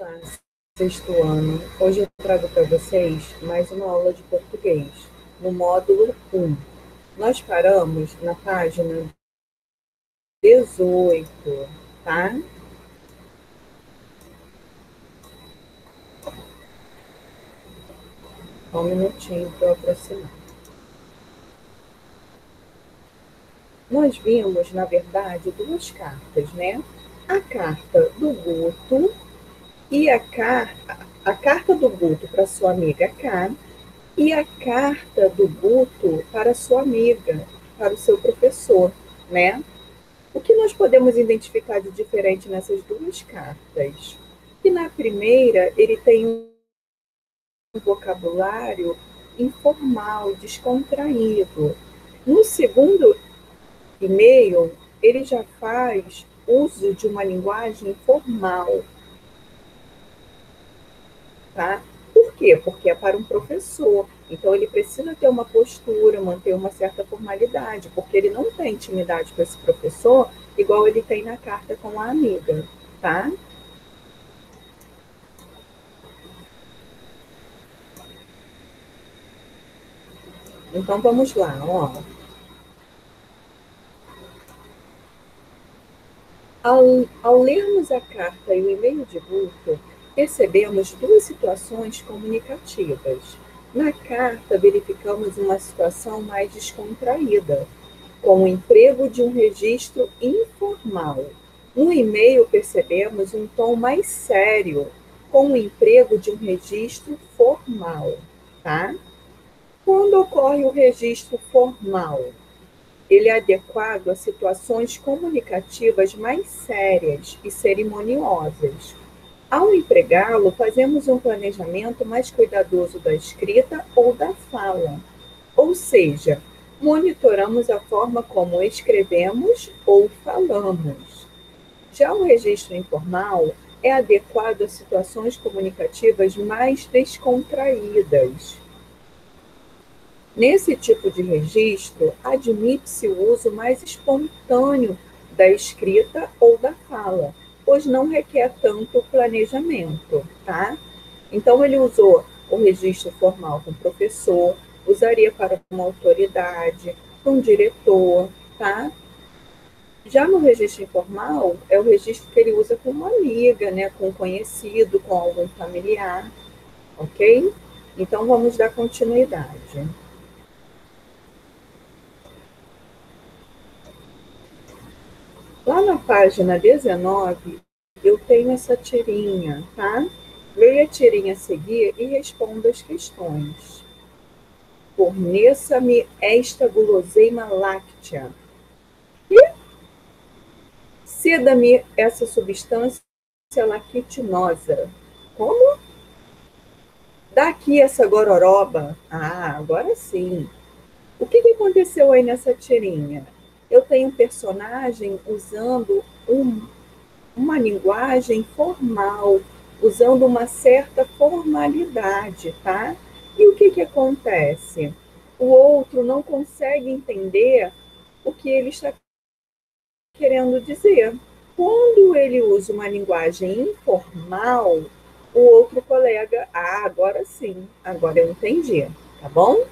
Olá, sexto ano. Hoje eu trago para vocês mais uma aula de português, no módulo 1. Nós paramos na página 18, tá? Só um minutinho para eu aproximar. Nós vimos, na verdade, duas cartas, né? A carta do Guto e a carta do Guto para sua amiga K e a carta do Guto para sua amiga, para o seu professor, né? O que nós podemos identificar de diferente nessas duas cartas? Que na primeira ele tem um vocabulário informal, descontraído. No segundo e-mail, ele já faz uso de uma linguagem formal, tá? Por quê? Porque é para um professor. Então, ele precisa ter uma postura, manter uma certa formalidade, porque ele não tem intimidade com esse professor igual ele tem na carta com a amiga, tá? Então, vamos lá, ó. Ao lermos a carta e o e-mail de Guto, percebemos duas situações comunicativas. Na carta, verificamos uma situação mais descontraída, com o emprego de um registro informal. No e-mail, percebemos um tom mais sério, com o emprego de um registro formal, tá? Quando ocorre o registro formal, ele é adequado a situações comunicativas mais sérias e cerimoniosas. Ao empregá-lo, fazemos um planejamento mais cuidadoso da escrita ou da fala, ou seja, monitoramos a forma como escrevemos ou falamos. Já o registro informal é adequado a situações comunicativas mais descontraídas. Nesse tipo de registro, admite-se o uso mais espontâneo da escrita ou da fala, pois não requer tanto planejamento, tá? Então, ele usou o registro formal com o professor, usaria para uma autoridade, com um diretor, tá? Já no registro informal, é o registro que ele usa com uma amiga, né, com um conhecido, com algum familiar, ok? Então, vamos dar continuidade. Lá na página 19, eu tenho essa tirinha, tá? Leia a tirinha a seguir e responda as questões. Forneça-me esta guloseima láctea. E ceda-me essa substância lactinosa. Como? Daqui essa gororoba. Ah, agora sim. O que aconteceu aí nessa tirinha? Eu tenho um personagem usando uma linguagem formal, usando uma certa formalidade, tá? E o que acontece? O outro não consegue entender o que ele está querendo dizer. Quando ele usa uma linguagem informal, o outro colega, agora sim, agora eu entendi, tá bom?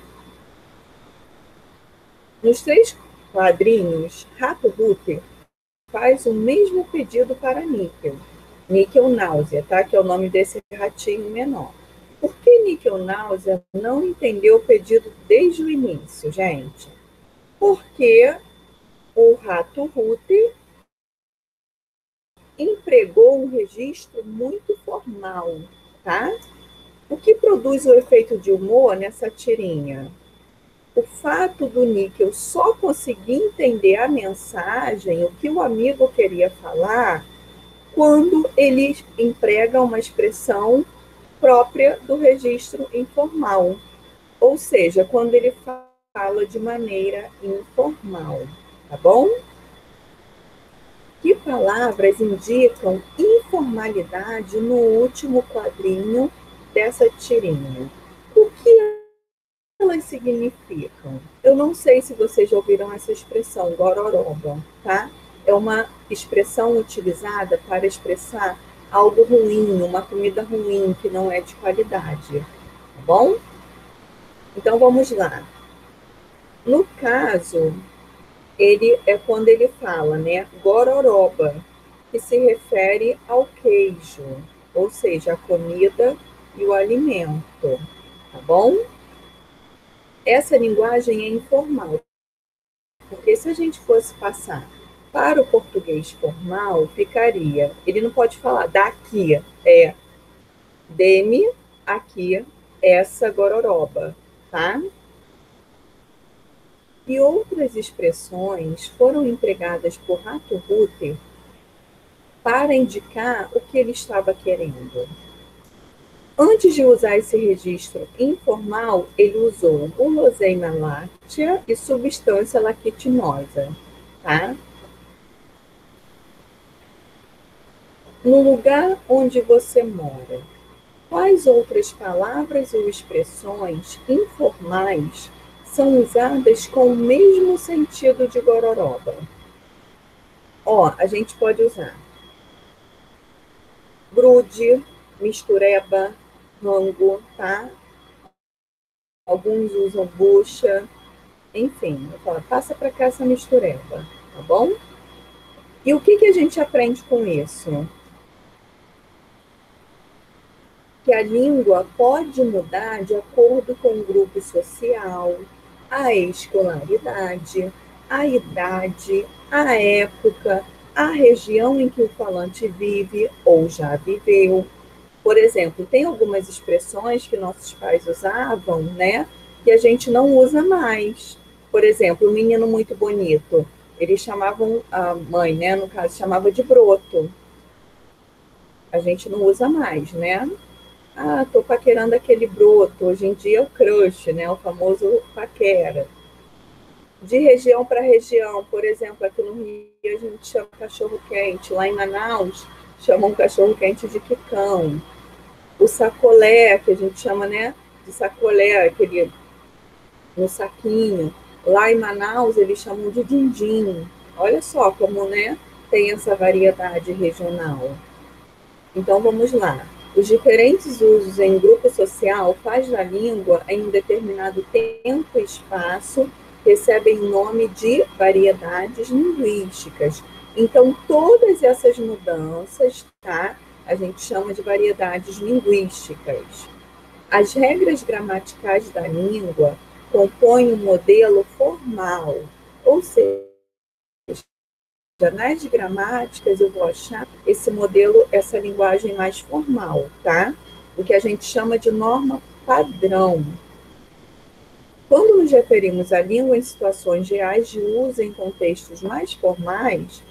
Nos três quadrinhos, Rato Rooter faz o mesmo pedido para Níquel. Níquel Náusea, tá? Que é o nome desse ratinho menor. Por que Níquel Náusea não entendeu o pedido desde o início, gente? Porque o Rato Rooter empregou um registro muito formal, tá? O que produz o efeito de humor nessa tirinha? O fato do Níquel só conseguir entender a mensagem, o que o amigo queria falar, quando ele emprega uma expressão própria do registro informal, ou seja, quando ele fala de maneira informal, tá bom? Que palavras indicam informalidade no último quadrinho dessa tirinha? O que elas significam? Eu não sei se vocês já ouviram essa expressão, gororoba, tá? É uma expressão utilizada para expressar algo ruim, uma comida ruim que não é de qualidade, tá bom? Então vamos lá. No caso, ele é quando ele fala, né, gororoba, que se refere ao queijo, ou seja, a comida e o alimento, tá bom? Essa linguagem é informal, porque se a gente fosse passar para o português formal, ficaria, ele não pode falar daqui, dê-me aqui essa gororoba, tá? E outras expressões foram empregadas por Rato Rutter para indicar o que ele estava querendo. Antes de usar esse registro informal, ele usou guloseima láctea e substância lactinosa, tá? No lugar onde você mora, quais outras palavras ou expressões informais são usadas com o mesmo sentido de gororoba? Ó, a gente pode usar grude, mistureba, rango, tá? Alguns usam bucha, enfim, eu falo, passa para cá essa mistureba, tá bom? E o que a gente aprende com isso? Que a língua pode mudar de acordo com o grupo social, a escolaridade, a idade, a época, a região em que o falante vive ou já viveu. Por exemplo, tem algumas expressões que nossos pais usavam, né, que a gente não usa mais. Por exemplo, um menino muito bonito, eles chamavam, a mãe, né, no caso, chamava de broto. A gente não usa mais, né? Ah, tô paquerando aquele broto. Hoje em dia é o crush, né, o famoso paquera. De região para região, por exemplo, aqui no Rio a gente chama cachorro-quente, lá em Manaus chamam cachorro-quente de quicão. O sacolé, que a gente chama, né, de sacolé, aquele no saquinho. Lá em Manaus eles chamam de dindim. Olha só como, né, tem essa variedade regional. Então vamos lá. Os diferentes usos em grupo social faz da língua em um determinado tempo e espaço recebem o nome de variedades linguísticas. Então todas essas mudanças, tá? A gente chama de variedades linguísticas. As regras gramaticais da língua compõem um modelo formal, ou seja, nas gramáticas eu vou achar esse modelo, essa linguagem mais formal, tá? O que a gente chama de norma padrão. Quando nos referimos à língua em situações reais de uso em contextos mais formais,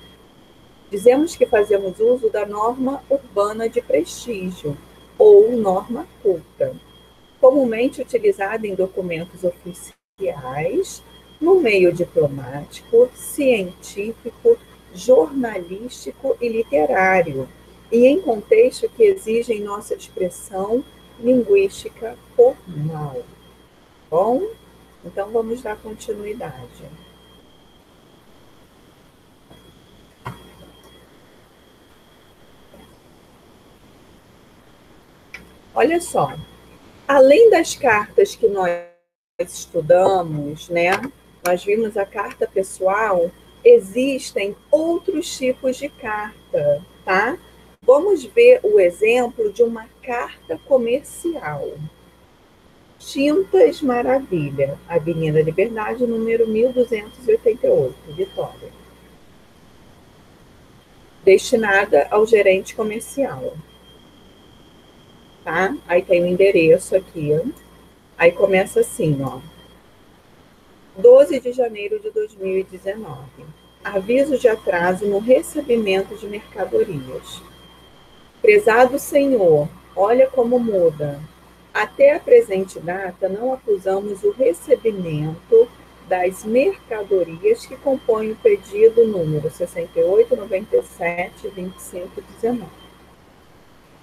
dizemos que fazemos uso da norma urbana de prestígio, ou norma culta, comumente utilizada em documentos oficiais, no meio diplomático, científico, jornalístico e literário, e em contexto que exigem nossa expressão linguística formal. Bom, então vamos dar continuidade. Olha só, além das cartas que nós estudamos, né? Nós vimos a carta pessoal, existem outros tipos de carta, tá? Vamos ver o exemplo de uma carta comercial. Tintas Maravilha, Avenida Liberdade, número 1288, Vitória. Destinada ao gerente comercial. Tá? Aí tem o endereço aqui. Aí começa assim, ó. 12 de janeiro de 2019. Aviso de atraso no recebimento de mercadorias. Prezado senhor, olha como muda. Até a presente data, não acusamos o recebimento das mercadorias que compõem o pedido número 68972519.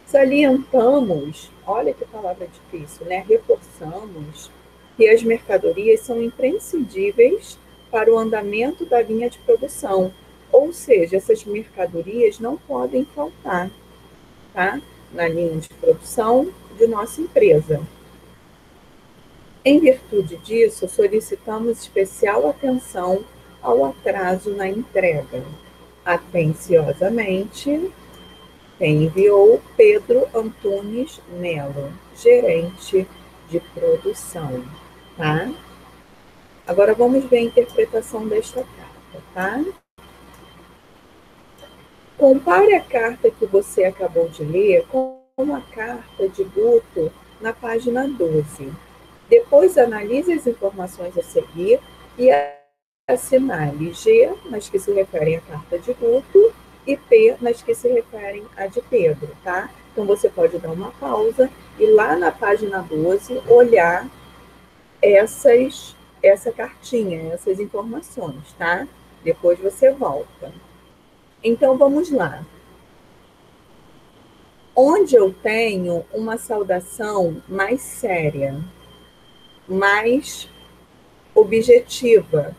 Salientamos, olha que palavra difícil, né? Reforçamos que as mercadorias são imprescindíveis para o andamento da linha de produção, ou seja, essas mercadorias não podem faltar. tá? Na linha de produção de nossa empresa. Em virtude disso, solicitamos especial atenção ao atraso na entrega. Atenciosamente, quem enviou Pedro Antunes Melo, gerente de produção, tá? Agora vamos ver a interpretação desta carta, tá? Compare a carta que você acabou de ler com a carta de Guto na página 12. Depois analise as informações a seguir e assinale G nas que se referem à carta de Guto e P nas que se referem à de Pedro, tá? Então você pode dar uma pausa e lá na página 12 olhar essa cartinha, essas informações, tá? Depois você volta. Então vamos lá. Onde eu tenho uma saudação mais séria, mais objetiva,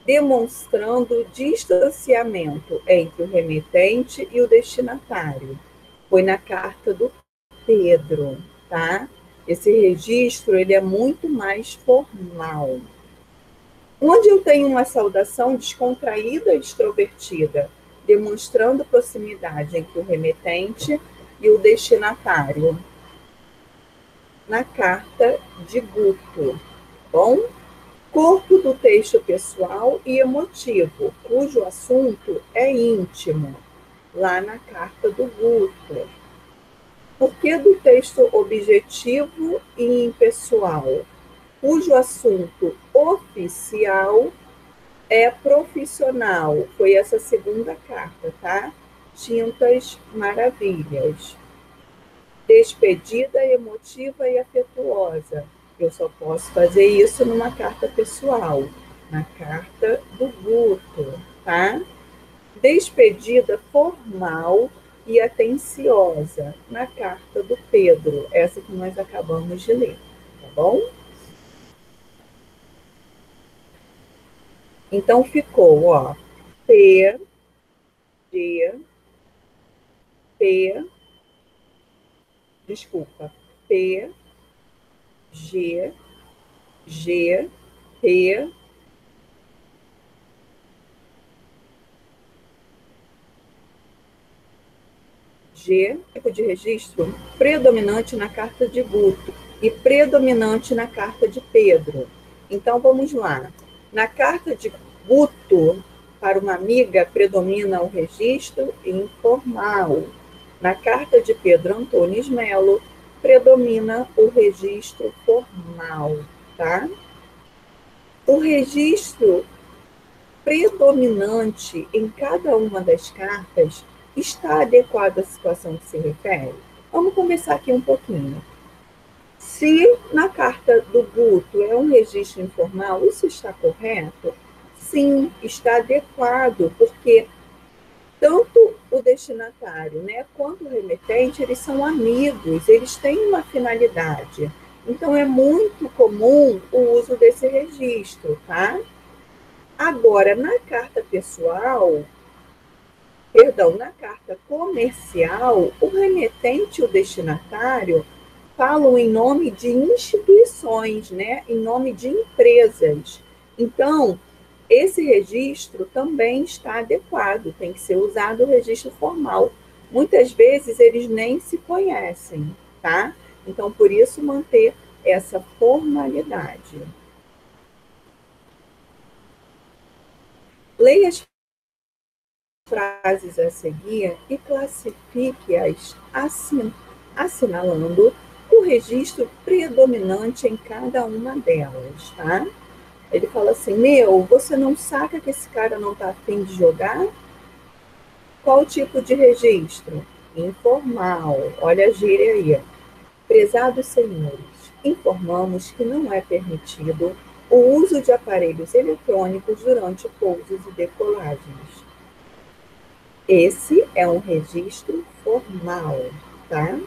demonstrando distanciamento entre o remetente e o destinatário. Foi na carta do Pedro, tá? Esse registro, ele é muito mais formal. Onde eu tenho uma saudação descontraída e extrovertida, demonstrando proximidade entre o remetente e o destinatário. Na carta de Guto, bom? Corpo do texto pessoal e emotivo, cujo assunto é íntimo, lá na carta do Guto. Por que do texto objetivo e impessoal, cujo assunto oficial é profissional? Foi essa segunda carta, tá? Tintas Maravilhas. Despedida emotiva e afetuosa. Eu só posso fazer isso numa carta pessoal, na carta do Guto, tá? Despedida formal e atenciosa, na carta do Pedro, essa que nós acabamos de ler, tá bom? Então ficou, ó, P, G, P, desculpa, P, G, G, P, G, tipo de registro predominante na carta de Guto e predominante na carta de Pedro. Então, vamos lá. Na carta de Guto, para uma amiga, predomina o registro informal. Na carta de Pedro Antunes Melo, predomina o registro formal, tá? O registro predominante em cada uma das cartas está adequado à situação que se refere? Vamos conversar aqui um pouquinho. Se na carta do Guto é um registro informal, isso está correto? Sim, está adequado, porque tanto o destinatário, né, quanto o remetente, eles são amigos, eles têm uma finalidade. Então, é muito comum o uso desse registro, tá? Agora, na carta pessoal, na carta comercial, o remetente e o destinatário falam em nome de instituições, né? Em nome de empresas. Então, esse registro também está adequado, tem que ser usado o registro formal. Muitas vezes eles nem se conhecem, tá? Então, por isso, manter essa formalidade. Leia as frases a seguir e classifique-as assinalando o registro predominante em cada uma delas, tá? Ele fala assim, você não saca que esse cara não está afim de jogar? Qual tipo de registro? Informal. Olha a gíria aí. Prezados senhores, informamos que não é permitido o uso de aparelhos eletrônicos durante pousos e decolagens. Esse é um registro formal, tá?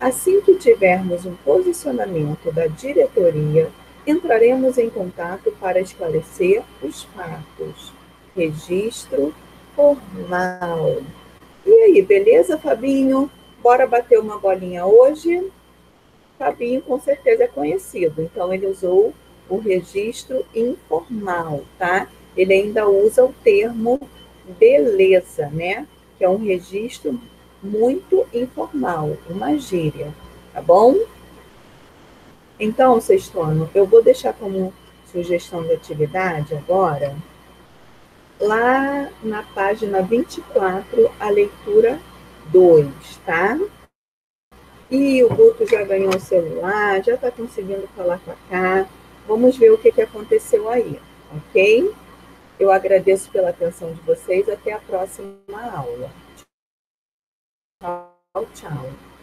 Assim que tivermos um posicionamento da diretoria, entraremos em contato para esclarecer os fatos. Registro formal. E aí, beleza, Fabinho? Bora bater uma bolinha hoje? Fabinho com certeza é conhecido, então ele usou o registro informal, tá? Ele ainda usa o termo beleza, né? Que é um registro muito informal, uma gíria, tá bom? Então, sexto ano, eu vou deixar como sugestão de atividade agora, lá na página 24, a leitura 2, tá? E o Guto já ganhou o celular, já está conseguindo falar com a Cá. Vamos ver o que aconteceu aí, ok? Eu agradeço pela atenção de vocês. Até a próxima aula. Tchau, tchau.